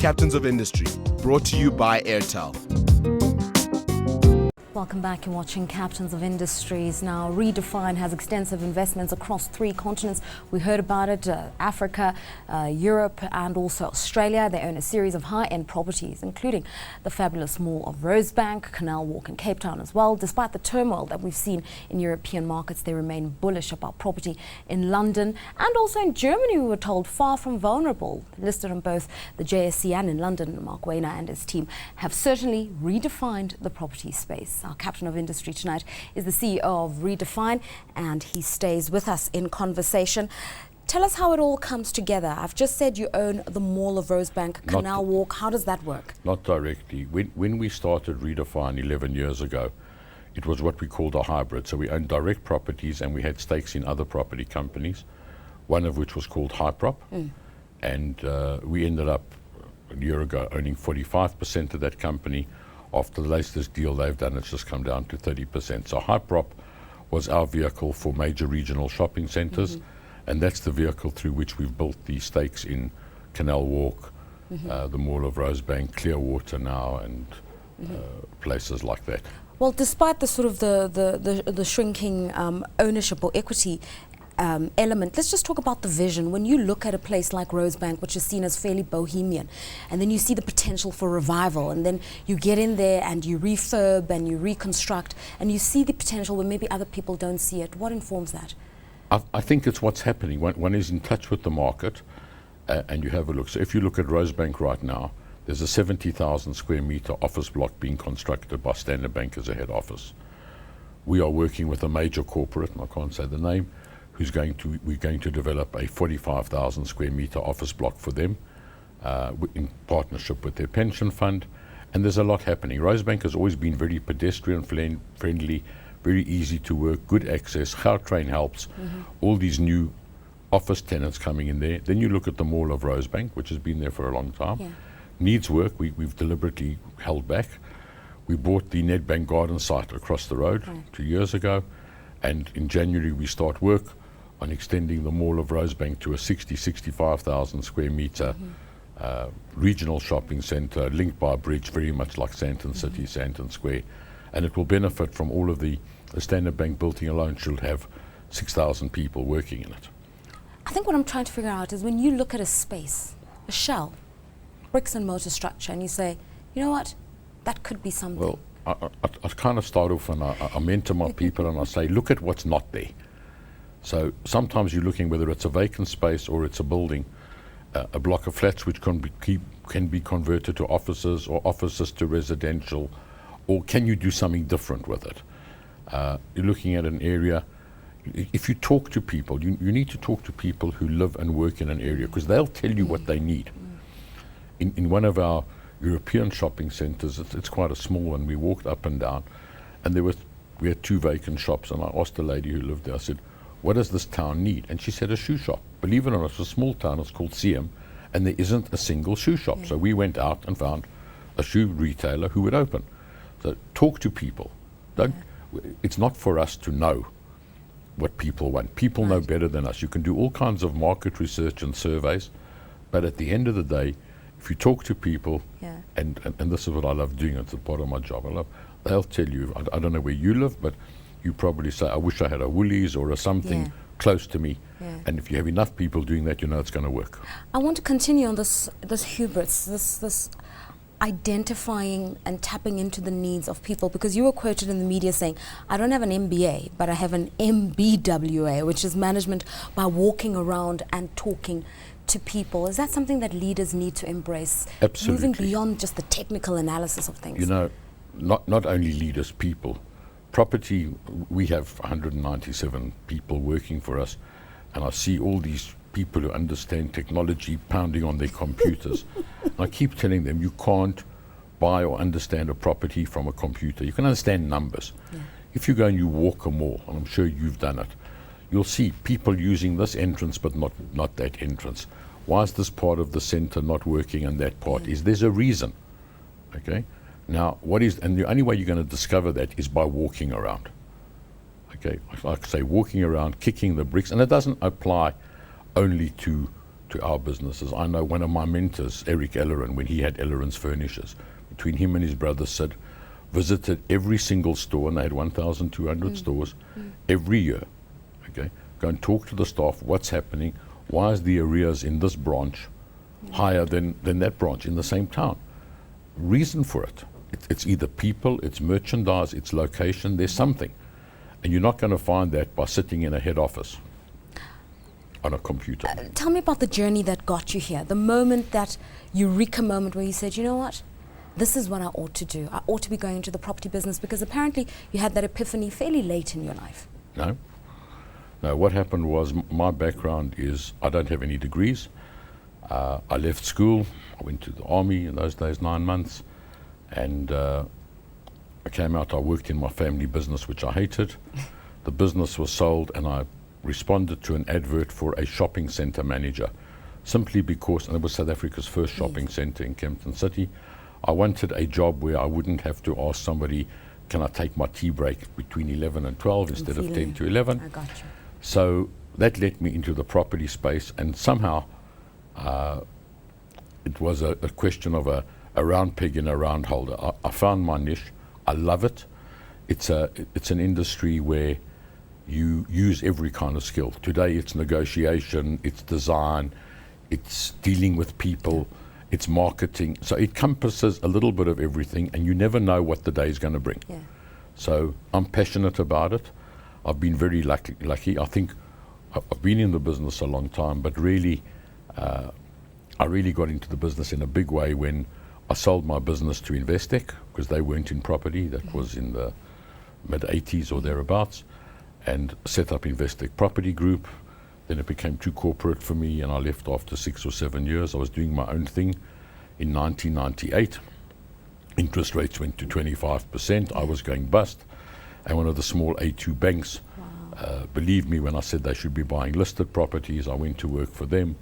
Captains of Industry, brought to you by Airtel. Welcome back. You're watching Captains of Industries. Now, Redefine has extensive investments across 3 continents. We heard about it, Africa, Europe and also Australia. They own a series of high-end properties, including the fabulous mall of Rosebank, Canal Walk in Cape Town as well. Despite the turmoil that we've seen in European markets, they remain bullish about property in London and also in Germany, we were told, far from vulnerable. Listed on both the JSE and in London, Marc Wainer and his team have certainly redefined the property space. Our Captain of Industry tonight is the CEO of Redefine, and he stays with us in conversation. Tell us how it all comes together. I've just said you own the Mall of Rosebank, Canal Walk. How does that work? Not directly. When we started Redefine 11 years ago, it was what we called a hybrid. So we owned direct properties and we had stakes in other property companies, one of which was called Hyprop. And we ended up a year ago owning 45% of that company. After the latest deal they've done, it's just come down to 30%. So Hyprop was our vehicle for major regional shopping centres, and that's the vehicle through which we've built the stakes in Canal Walk, the Mall of Rosebank, Clearwater now, and places like that. Well, despite the sort of the shrinking ownership or equity element, let's just talk about the vision. When you look at a place like Rosebank, which is seen as fairly bohemian, and then you see the potential for revival, and then you get in there and you refurb and you reconstruct, and you see the potential where maybe other people don't see it. What informs that? I think it's what's happening. One is in touch with the market, and you have a look. So if you look at Rosebank right now, there's a 70,000 square metre office block being constructed by Standard Bank as a head office. We are working with a major corporate, and I can't say the name, we're going to develop a 45,000 square metre office block for them in partnership with their pension fund. And there's a lot happening. Rosebank has always been very pedestrian friendly, very easy to work, good access. Gautrain helps. All these new office tenants coming in there. Then you look at the Mall of Rosebank, which has been there for a long time. Needs work. We've deliberately held back. We bought the Nedbank Garden site across the road 2 years ago. And in January we start work on extending the Mall of Rosebank to a 65,000 square metre regional shopping centre linked by a bridge, very much like Sandton City, Sandton Square. And it will benefit from all of the Standard Bank building alone should have 6,000 people working in it. I think what I'm trying to figure out is when you look at a space, a shell, bricks and mortar structure, and you say, you know what, that could be something. Well, I kind of start off and I mentor my people and I say, look at what's not there. So sometimes you're looking whether it's a vacant space or it's a building, a block of flats which can be converted to offices or offices to residential, or can you do something different with it? You're looking at an area. If you talk to people, you need to talk to people who live and work in an area because they'll tell you what they need. In one of our European shopping centres, it's quite a small one. We walked up and down, and we had 2 vacant shops, and I asked the lady who lived there, I said, what does this town need? And she said, a shoe shop. Believe it or not, it's a small town, it's called Siem, and there isn't a single shoe shop. So we went out and found a shoe retailer who would open. So talk to people. It's not for us to know what people want. People know better than us. You can do all kinds of market research and surveys, but at the end of the day, if you talk to people, and this is what I love doing, it's a part of my job. They'll tell you, I don't know where you live, but you probably say, I wish I had a Woolies or a something close to me. And if you have enough people doing that, you know it's going to work. I want to continue on this hubris, this identifying and tapping into the needs of people, because you were quoted in the media saying, I don't have an MBA, but I have an MBWA, which is management by walking around and talking to people. Is that something that leaders need to embrace? Absolutely. Moving beyond just the technical analysis of things. You know, not only leaders, people. Property, we have 197 people working for us, and I see all these people who understand technology pounding on their computers. I keep telling them, you can't buy or understand a property from a computer. You can understand numbers. If you go and you walk a mall, and I'm sure you've done it, you'll see people using this entrance but not that entrance. Why is this part of the centre not working and that part is? There's a reason, okay? Now, and the only way you're going to discover that is by walking around, okay? Like I say, walking around, kicking the bricks, and it doesn't apply only to to our businesses. I know one of my mentors, Eric Ellerin, when he had Ellerin's Furnishers, between him and his brother Sid, visited every single store, and they had 1,200 stores every year. Okay, go and talk to the staff, what's happening, why is the arrears in this branch higher than that branch in the same town? Reason for it. It's either people, it's merchandise, it's location, there's something. And you're not going to find that by sitting in a head office on a computer. Tell me about the journey that got you here, the moment, that eureka moment where you said, you know what, this is what I ought to do. I ought to be going into the property business, because apparently you had that epiphany fairly late in your life. No. No, what happened was my background is I don't have any degrees. I left school. I went to the army in those days, 9 months. And I came out, I worked in my family business, which I hated. The business was sold, and I responded to an advert for a shopping centre manager, simply because, and it was South Africa's first shopping centre in Kempton City. I wanted a job where I wouldn't have to ask somebody, can I take my tea break between 11 and 12 instead of 10 to 11? I got you. So that led me into the property space, and somehow it was a question of a round peg in a round holder. I found my niche. I love it. It's an industry where you use every kind of skill. Today it's negotiation, it's design, it's dealing with people, it's marketing. So it encompasses a little bit of everything, and you never know what the day is going to bring. Yeah. So I'm passionate about it. I've been very lucky. I think I've been in the business a long time, but really, I really got into the business in a big way when I sold my business to Investec, because they weren't in property. That was in the mid-80s or thereabouts, and set up Investec Property Group. Then it became too corporate for me, and I left after 6 or 7 years. I was doing my own thing. In 1998, interest rates went to 25%. I was going bust. And one of the small A2 banks believed me when I said they should be buying listed properties. I went to work for them.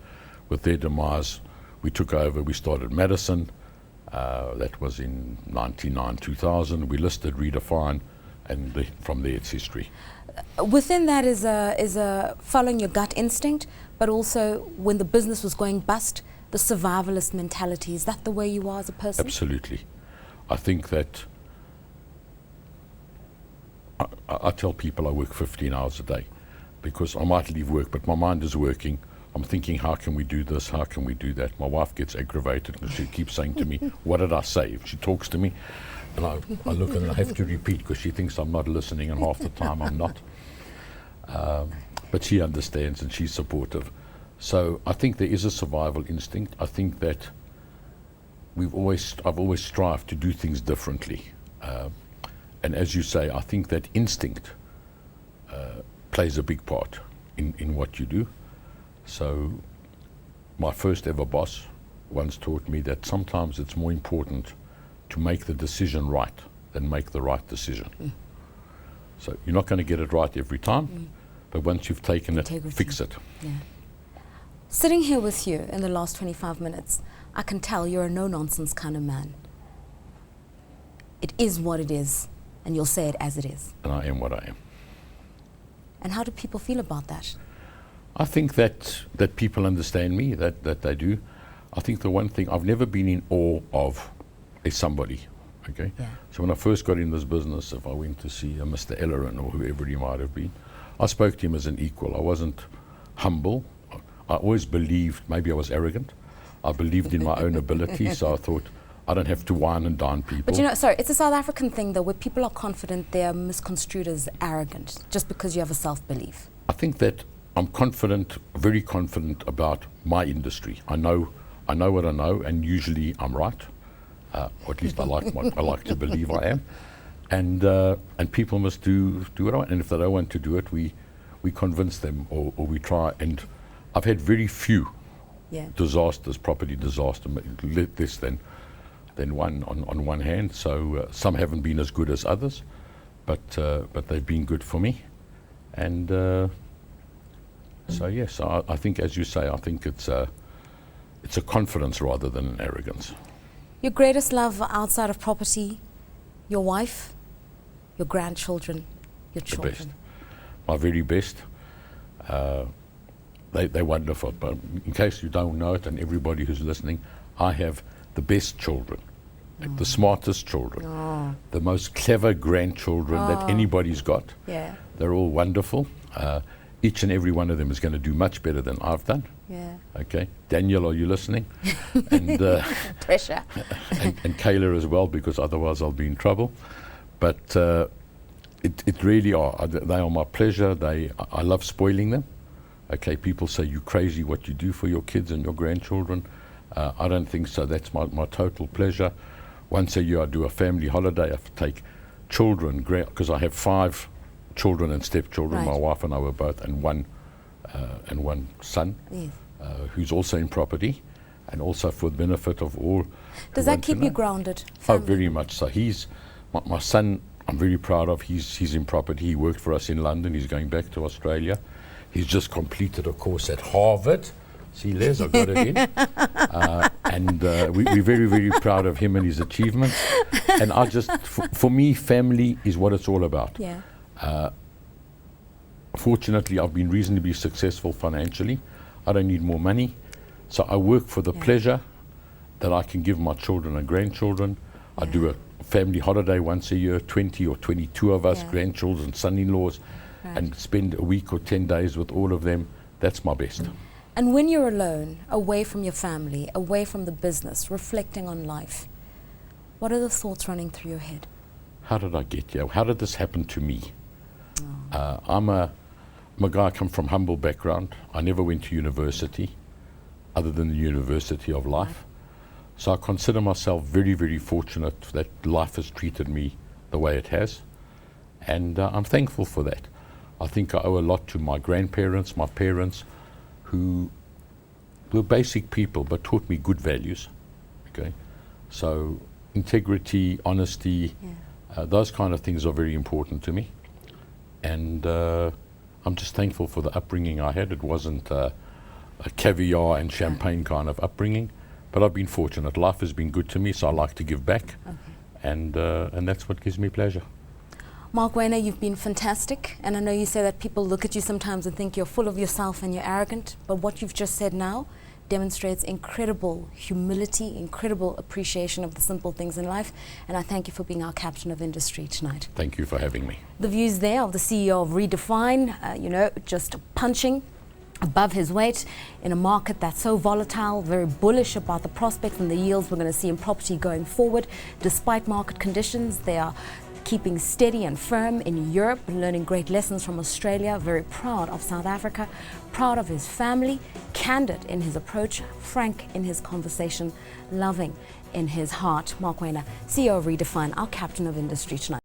With their demise, we took over. We started Madison. That was in 99, 2000. We listed Redefine, and from there it's history. Within that is a following your gut instinct, but also when the business was going bust, the survivalist mentality. Is that the way you are as a person? Absolutely. I think that I tell people I work 15 hours a day, because I might leave work, but my mind is working. I'm thinking, how can we do this? How can we do that? My wife gets aggravated because she keeps saying to me, what did I say? She talks to me, and I look and I have to repeat, because she thinks I'm not listening, and half the time I'm not. But she understands, and she's supportive. So I think there is a survival instinct. I think that I've always strived to do things differently. And as you say, I think that instinct plays a big part in what you do. So my first ever boss once taught me that sometimes it's more important to make the decision right than make the right decision. So you're not going to get it right every time, but once you've taken Integrity. it, fix it. Yeah. Sitting here with you in the last 25 minutes, I can tell you're a no-nonsense kind of man. It is what it is, and you'll say it as it is. And I am what I am. And how do people feel about that? I think that people understand me, that they do. I think the one thing, I've never been in awe of a somebody, okay? Yeah. So when I first got in this business, if I went to see a Mr. Ellerin or whoever he might have been, I spoke to him as an equal. I wasn't humble. I always believed, maybe I was arrogant, I believed in my own ability, so I thought, I don't have to wine and dine people. But you know, sorry, it's a South African thing though, where people are confident, they are misconstrued as arrogant, just because you have a self-belief. I think that I'm confident, very confident about my industry. I know what I know, and usually I'm right. Or at least I like to believe I am. And people must do what I want. And if they don't want to do it, we convince them, or we try. And I've had very few disasters, property disaster, less than one on one hand. So some haven't been as good as others, but they've been good for me. And so yes, I think, as you say, I think it's a confidence rather than an arrogance. Your greatest love outside of property, your wife, your grandchildren, your children? The best. My very best. they're wonderful. But in case you don't know it, and everybody who's listening, I have the best children, the smartest children, the most clever grandchildren that anybody's got. Yeah. They're all wonderful. Each and every one of them is going to do much better than I've done. Yeah. Okay, Daniel, are you listening? And Pressure. and Kayla as well, because otherwise I'll be in trouble. But it really are. They are my pleasure. I love spoiling them. Okay, people say you're crazy what you do for your kids and your grandchildren. I don't think so. That's my total pleasure. Once a year I do a family holiday. I take children, because I have 5 children and stepchildren. Right. My wife and I were both, and one son, Yes. who's also in property, and also for the benefit of all. Does that keep you grounded? Oh, Family? very much so. He's my son. I'm very proud of. He's in property. He worked for us in London. He's going back to Australia. He's just completed a course at Harvard. See, Les, I got it in. And we're very, very proud of him and his achievements. And I just, for me, family is what it's all about. Yeah. Fortunately, I've been reasonably successful financially. I don't need more money. So I work for the pleasure that I can give my children and grandchildren. I do a family holiday once a year, 20 or 22 of us, grandchildren, son-in-laws, and spend a week or 10 days with all of them. That's my best. And when you're alone, away from your family, away from the business, reflecting on life, what are the thoughts running through your head? How did I get here? How did this happen to me? I'm a guy, I come from humble background. I never went to university, other than the University of Life. So I consider myself very, very fortunate that life has treated me the way it has. And I'm thankful for that. I think I owe a lot to my grandparents, my parents, who were basic people but taught me good values. Okay, so integrity, honesty, those kind of things are very important to me. And I'm just thankful for the upbringing I had. It wasn't a caviar and champagne kind of upbringing, but I've been fortunate. Life has been good to me, so I like to give back, and that's what gives me pleasure. Marc Wainer, you've been fantastic, and I know you say that people look at you sometimes and think you're full of yourself and you're arrogant, but what you've just said now demonstrates incredible humility, incredible appreciation of the simple things in life, and I thank you for being our captain of industry tonight. Thank you for having me. The views there of the CEO of Redefine, just punching above his weight in a market that's so volatile, very bullish about the prospects and the yields we're going to see in property going forward. Despite market conditions, they are keeping steady and firm in Europe, learning great lessons from Australia, very proud of South Africa, proud of his family, candid in his approach, frank in his conversation, loving in his heart. Marc Wainer, CEO of Redefine, our captain of industry tonight.